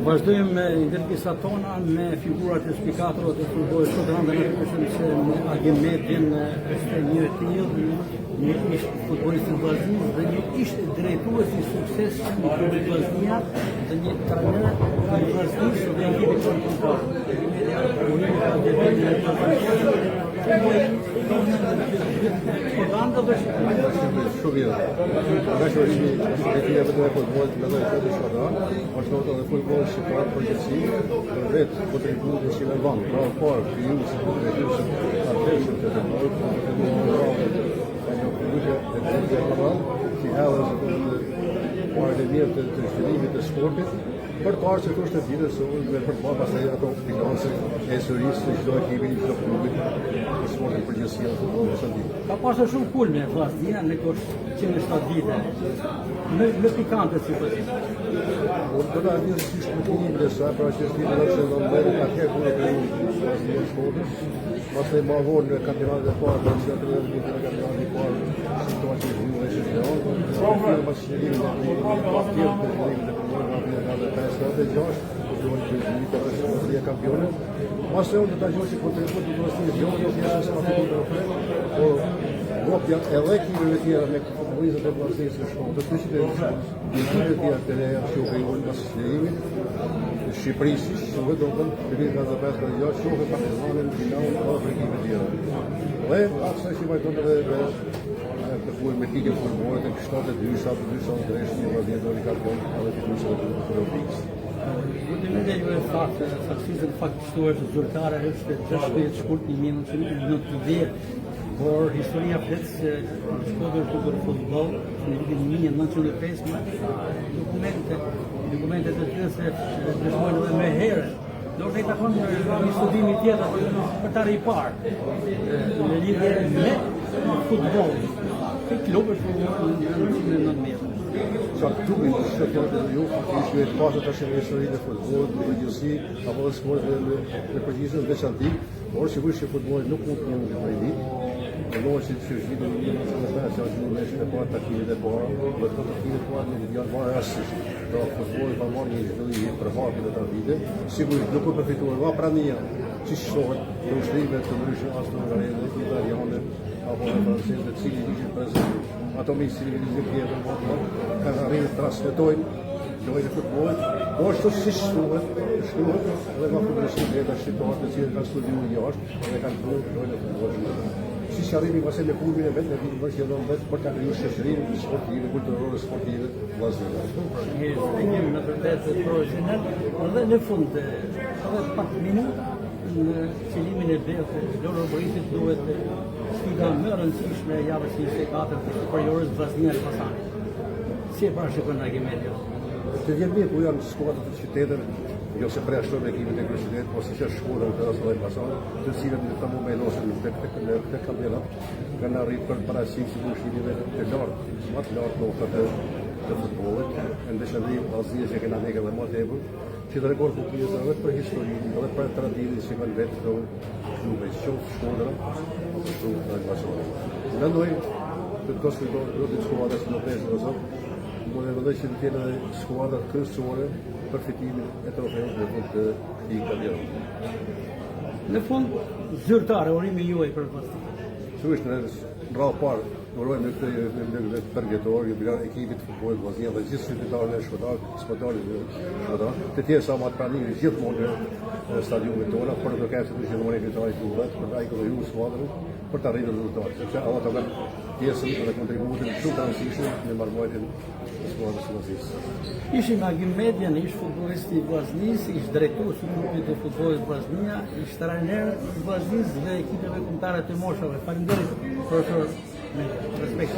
Vazhdojmë me intervistat tona me figurat e spikatorëve të futbollit sot rëndë në përshëm se Agim Medjen është një tillë, një ish futbolist i Vllaznisë dhe një ish drejtues i suksesshëm i klubit Vllaznia dhe një trajner i Vllaznisë dhe ekipit kontinental. Shumë mirë. Dashurimi e futbollit me lojë të shkolla, është nota dhe futbolli shqiptar përgjithësi, vetë kontributin që vën. Pra parë, ju si drejtues artëshëm të futbollit, si edhe mirë të zhvillimit të sportit, për të parë që të është të dhire dhe për të parë pasaj ato finanse e sërisë të çdo ekipi, çdo klubit të sportit përgjithësi në futbollin shqiptar. Ka pasur shumë kulme Vllaznia në këto 107 vite. Më pikante si po thënë. Do ta vjen si shpëtimit e saj, pra që është një që do të bëjë atje ku e Vllaznia sportit. Pastaj më vonë në kampionatin e parë, në kampionatin e parë, situatë e vështirë është jo. Shumë bashkërinë në campione, ma se unë të gjojë që kontributit të Vllaznisë jo në pjesë se atë të ofrojë, por vopja edhe ekipeve tjera me futbollistët e Vllaznisë së Shkodrës, të cilët tjera të reja shohë unë pas shterimit, Shqipërisë, shohë do të thonë nga 5 ka jo shohë Partizanin, Dinamon dhe ekipet tjera. Dhe atë që vajton edhe të full me tikë futbollit e kështatë dysha drejtë në Vllaznia do të kampion edhe të dysha të Europës. Ultimamente ju e faktë, saksisë në fakt është zyrtare është 60 shkurt 1990, por historia flet se Shkodër të futboll në vitin 1905 dokumente të tilla se dëshmojnë edhe më herë. Do të takon një studim i tjetër për ta riparë në lidhje me futboll. Këtë klub është në 1990. Çfarë klubi është që ju faktikisht e pasur tash në historinë e futbollit, në përgjithësi apo në sportin në përgjithësi veçantë, por sigurisht që futbolli nuk mund të jetë një vit. Që vitin 1995 është një mesh të parë takimit e parë, dhe të takimit parë në janë marrë rastësisht. Pra futbolli ka marrë një zhvillim për hapjen e këtij viti. Sigurisht nuk u përfituar nga prania, siç shohet në ushtrimet të ndryshme as në Anglisë, italiane apo në francezë, të cilët ishin prezente. Ato me civilizim tjetër, kanë arritur të transmetojnë lojën e futbollit, po ashtu siç shtuhet edhe nga futbollistët e shqiptarë të cilët kanë studiuar jashtë dhe kanë bërë lojën e futbollit. Si arrimi pasaj me kulmin e vetë në vitin vërshjellon vetë për të krijuar shoqërinë sportive, kulturore sportive vllazniare. Një në vërtet profesional, dhe në fund edhe pak minuta në qëllimin e vetë, Loro Borisit duhet sfida më e rëndësishme e javës 24 të superiores Vllaznia Elbasanit. Si e parashikon Agim Medjen? Të vjen mirë ku janë skuadrat të qytetit, jo se preashtojnë ekipet e kryeqytetit, por siç është Shkodra në Elbasan Elbasanit, të cilët në këtë moment ose në këtë kampionat kanë arritur për paraqitje sigurisht të lartë, më të lartë në të futbollit, ndeshja e Vllaznisë që kanë ndjekur edhe më tepër, që të rekord fuqishëm edhe për historinë, edhe për traditën që kanë vetë këto klube, qoftë Shkodra, qoftë Elbasani. Mendoj të konsiderohet të skuadra në pesë ose mund të vëllë që të kenë skuadra kryesore për fitimin e trofeut në fund të këtij kampionati. Në fund zyrtare urimi juaj për Vllaznia. Sigurisht në rradhë parë urojmë në përgjetor, jubilar ekipit të futbollit Vllaznia dhe gjithë qytetarëve e Shkodrës, të tjerë sa më të pranishëm gjithmonë në stadiumet tona, por do të ketë të gjithmonë qytetarët e klubit për ai që ju skuadrën për të arritur rezultate, sepse ata kanë pjesën dhe kontributin shumë të rëndësishëm në mbarvajtjen e skuadrës së Vllaznisë. Ishim Agim Medjen, ish futbollist i Vllaznisë, ish drejtues i grupit të futbollit Vllaznia, ish trajner i Vllaznisë dhe ekipeve kombëtare të moshave. Faleminderit profesor, me respekt.